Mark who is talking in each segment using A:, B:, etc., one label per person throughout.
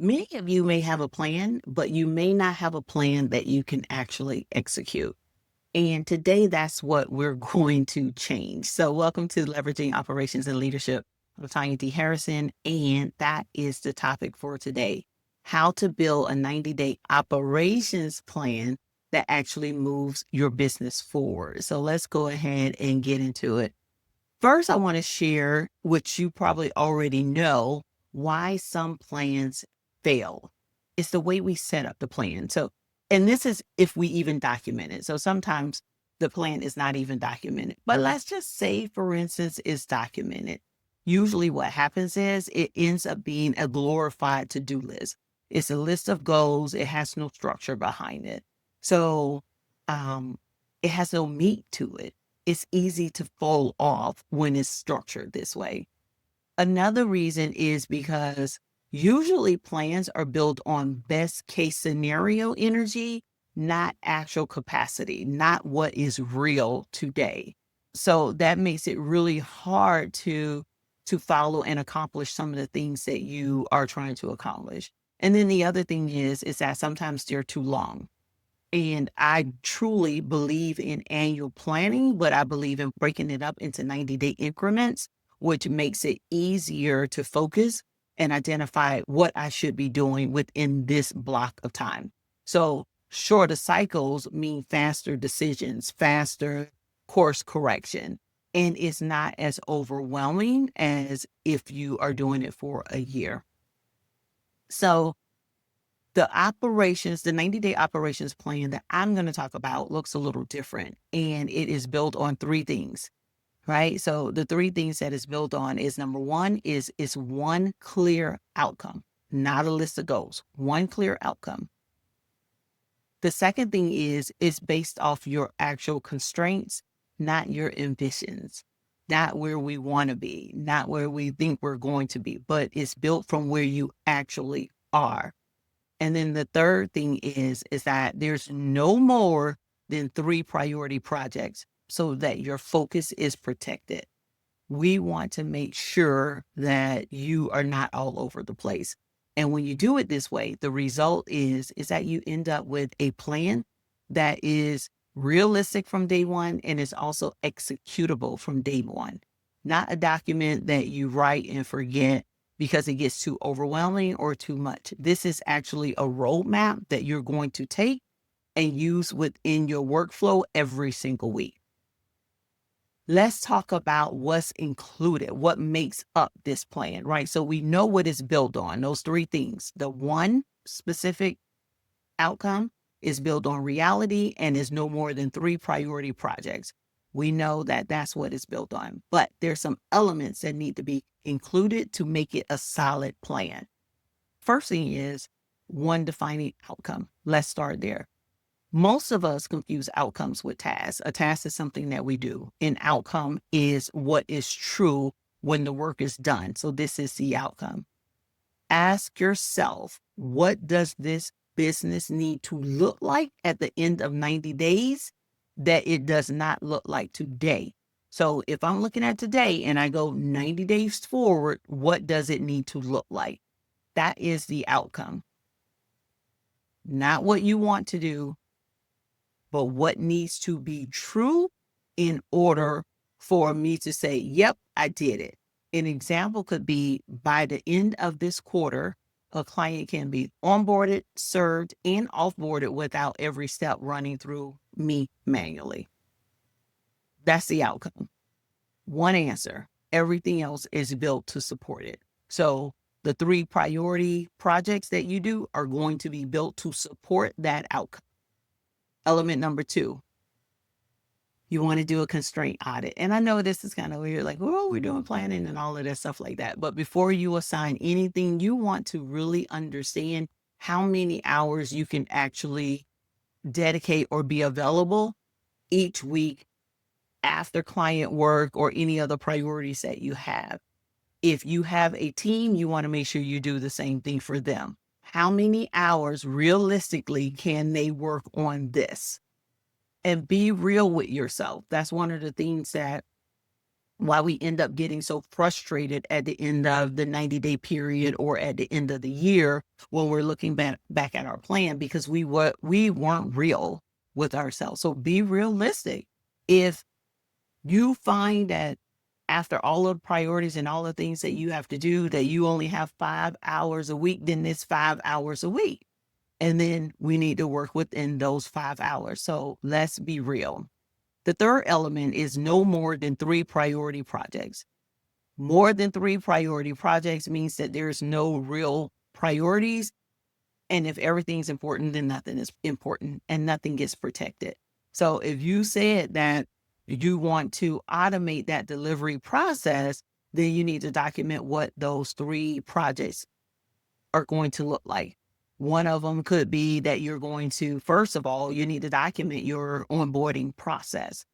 A: Many of you may have a plan, but you may not have a plan that you can actually execute. And today, that's what we're going to change. So, welcome to Leveraging Operations and Leadership. I'm Tanya D. Harrison, and that is the topic for today: how to build a 90-day operations plan that actually moves your business forward. So, let's go ahead and get into it. First, I want to share, which you probably already know, why some plans fail. It's the way we set up the plan. So, and this is if we even document it. So sometimes the plan is not even documented. But let's just say, for instance, it's documented. Usually what happens is it ends up being a glorified to-do list. It's a list of goals. It has no structure behind it. So it has no meat to it. It's easy to fall off when it's structured this way. Another reason is because usually plans are built on best case scenario energy, not actual capacity, not what is real today. So that makes it really hard to follow and accomplish some of the things that you are trying to accomplish. And then the other thing is that sometimes they're too long. And I truly believe in annual planning, but I believe in breaking it up into 90-day increments, which makes it easier to focus and identify what I should be doing within this block of time. So shorter cycles mean faster decisions, faster course correction, and it's not as overwhelming as if you are doing it for a year. So the 90-day operations plan that I'm going to talk about looks a little different, and it is built on three things, right? So the three things that it's built on is number one is one clear outcome, not a list of goals, one clear outcome. The second thing is it's based off your actual constraints, not your ambitions, not where we want to be, not where we think we're going to be, but it's built from where you actually are. And then the third thing is that there's no more than 3 priority projects so that your focus is protected. We want to make sure that you are not all over the place. And when you do it this way, the result is that you end up with a plan that is realistic from day one and is also executable from day one. Not a document that you write and forget because it gets too overwhelming or too much. This is actually a roadmap that you're going to take and use within your workflow every single week. Let's talk about what's included, what makes up this plan, right? So we know what it's built on, those 3 things. The one specific outcome is built on reality and is no more than 3 priority projects. We know that that's what it's built on, but there's some elements that need to be included to make it a solid plan. First thing is one defining outcome. Let's start there. Most of us confuse outcomes with tasks. A task is something that we do. An outcome is what is true when the work is done. So this is the outcome. Ask yourself, what does this business need to look like at the end of 90 days that it does not look like today? So if I'm looking at today and I go 90 days forward, what does it need to look like? That is the outcome. Not what you want to do, but what needs to be true in order for me to say, yep, I did it. An example could be by the end of this quarter, a client can be onboarded, served, and offboarded without every step running through me manually. That's the outcome. One answer. Everything else is built to support it. So the 3 priority projects that you do are going to be built to support that outcome. Element number 2, you want to do a constraint audit. And I know this is kind of weird, like, oh, we're doing planning and all of that stuff like that. But before you assign anything, you want to really understand how many hours you can actually dedicate or be available each week after client work or any other priorities that you have. If you have a team, you want to make sure you do the same thing for them. How many hours realistically can they work on this? And be real with yourself. That's one of the things that why we end up getting so frustrated at the end of the 90-day period or at the end of the year when we're looking back at our plan, because we weren't real with ourselves. So be realistic. If you find that after all of the priorities and all the things that you have to do, that you only have 5 hours a week, then it's 5 hours a week. And then we need to work within those 5 hours. So let's be real. The third element is no more than 3 priority projects. More than 3 priority projects means that there's no real priorities. And if everything's important, then nothing is important and nothing gets protected. So if you said that you want to automate that delivery process, then you need to document what those 3 projects are going to look like. One of them could be that you're going to, first of all, you need to document your onboarding process.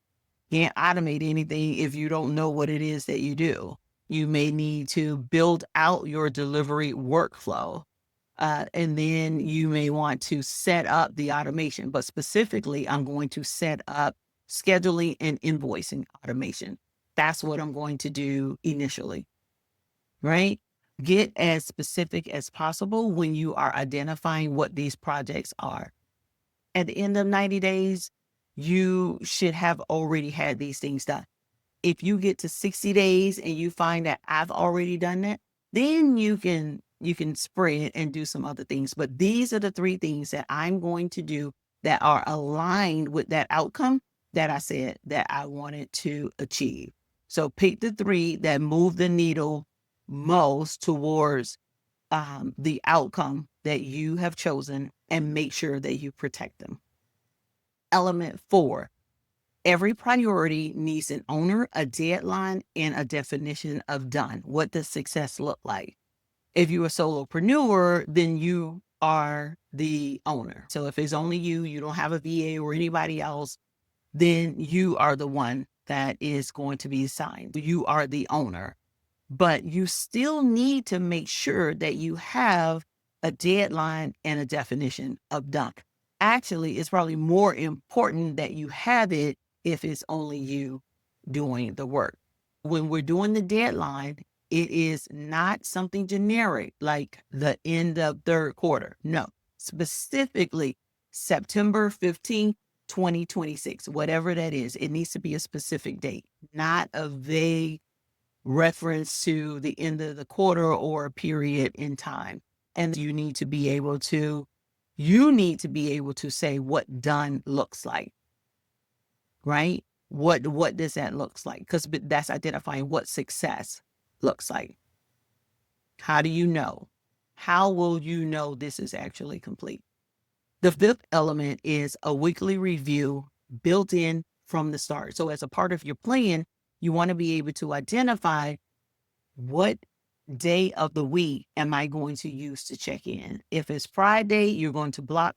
A: You can't automate anything if you don't know what it is that you do. You may need to build out your delivery workflow. And then you may want to set up the automation, but specifically, I'm going to set up scheduling and invoicing automation. That's what I'm going to do initially, right? Get as specific as possible when you are identifying what these projects are. At the end of 90 days, you should have already had these things done. If you get to 60 days and you find that I've already done that, then you can spread and do some other things. But these are the 3 things that I'm going to do that are aligned with that outcome that I said that I wanted to achieve. So pick the 3 that move the needle most towards the outcome that you have chosen, and make sure that you protect them. Element 4, every priority needs an owner, a deadline, and a definition of done. What does success look like? If you're a solopreneur, then you are the owner. So if it's only you, you don't have a VA or anybody else, then you are the one that is going to be assigned. You are the owner. But you still need to make sure that you have a deadline and a definition of done. Actually, it's probably more important that you have it if it's only you doing the work. When we're doing the deadline, it is not something generic like the end of third quarter. No, specifically September 15th, 2026, whatever that is. It needs to be a specific date, not a vague reference to the end of the quarter or a period in time. And you need to be able to say what done looks like, right? What does that looks like? Because that's identifying what success looks like. How do you know? How will you know this is actually complete? The 5th element is a weekly review built in from the start. So as a part of your plan, you want to be able to identify what day of the week am I going to use to check in. If it's Friday, you're going to block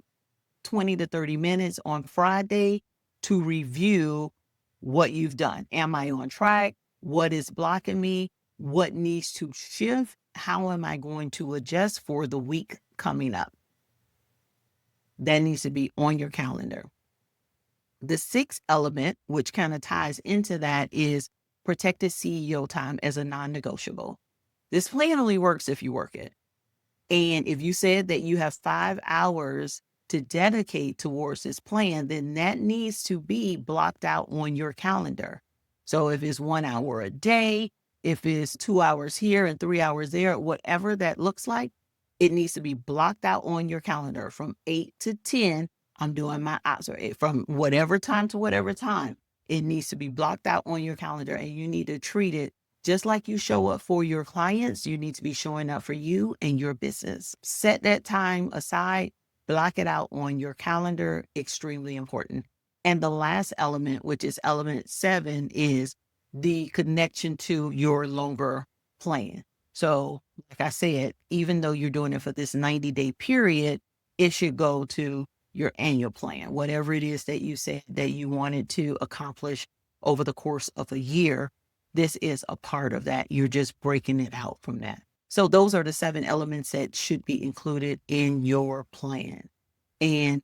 A: 20 to 30 minutes on Friday to review what you've done. Am I on track? What is blocking me? What needs to shift? How am I going to adjust for the week coming up? That needs to be on your calendar. The 6th element, which kind of ties into that, is protected CEO time as a non-negotiable. This plan only works if you work it. And if you said that you have 5 hours to dedicate towards this plan, then that needs to be blocked out on your calendar. So if it's 1 hour a day, if it's 2 hours here and 3 hours there, whatever that looks like, it needs to be blocked out on your calendar from 8 to 10. I'm doing my ops, from whatever time to whatever time. It needs to be blocked out on your calendar, and you need to treat it just like you show up for your clients. You need to be showing up for you and your business. Set that time aside, block it out on your calendar. Extremely important. And the last element, which is element 7, is the connection to your longer plan. So like I said, even though you're doing it for this 90-day period, it should go to your annual plan, whatever it is that you said that you wanted to accomplish over the course of a year. This is a part of that. You're just breaking it out from that. So those are the 7 elements that should be included in your plan. And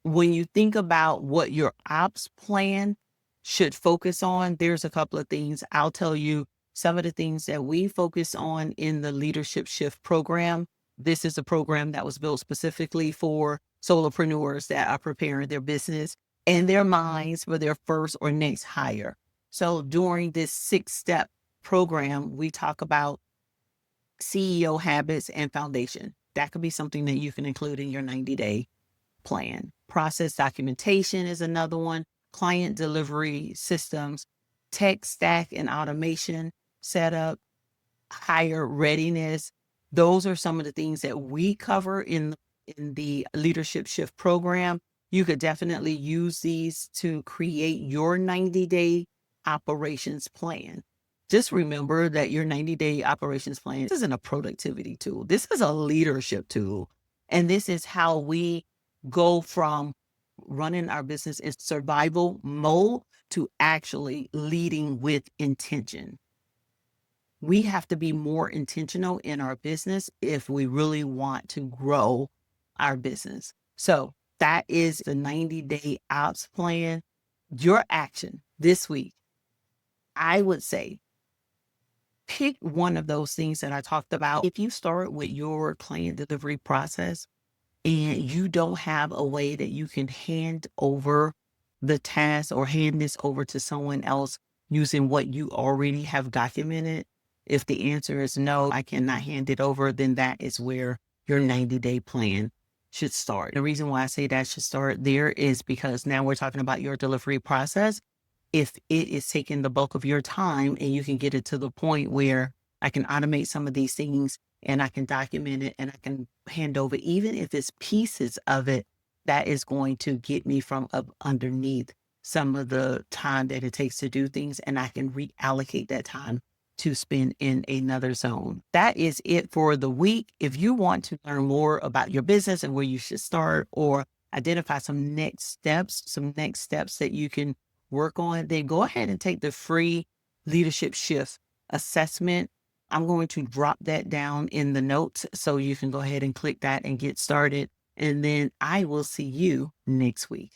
A: when you think about what your ops plan should focus on, there's a couple of things. I'll tell you some of the things that we focus on in the Leadership Shift program. This is a program that was built specifically for solopreneurs that are preparing their business and their minds for their first or next hire. So during this 6-step program, we talk about CEO habits and foundation. That could be something that you can include in your 90-day plan. Process documentation is another one. Client delivery systems, tech stack and automation setup, higher readiness. Those are some of the things that we cover in the Leadership Shift program. You could definitely use these to create your 90-day operations plan. Just remember that your 90-day operations plan isn't a productivity tool. This is a leadership tool. And this is how we go from running our business in survival mode to actually leading with intention. We have to be more intentional in our business if we really want to grow our business. So that is the 90-day ops plan. Your action this week, I would say, pick one of those things that I talked about. If you start with your client delivery process and you don't have a way that you can hand over the task or hand this over to someone else using what you already have documented, if the answer is no, I cannot hand it over, then that is where your 90-day plan should start. The reason why I say that should start there is because now we're talking about your delivery process. If it is taking the bulk of your time and you can get it to the point where I can automate some of these things and I can document it and I can hand over, even if it's pieces of it, that is going to get me from up underneath some of the time that it takes to do things, and I can reallocate that time to spend in another zone. That is it for the week. If you want to learn more about your business and where you should start, or identify some next steps that you can work on, then go ahead and take the free Leadership Shift assessment. I'm going to drop that down in the notes so you can go ahead and click that and get started. And then I will see you next week.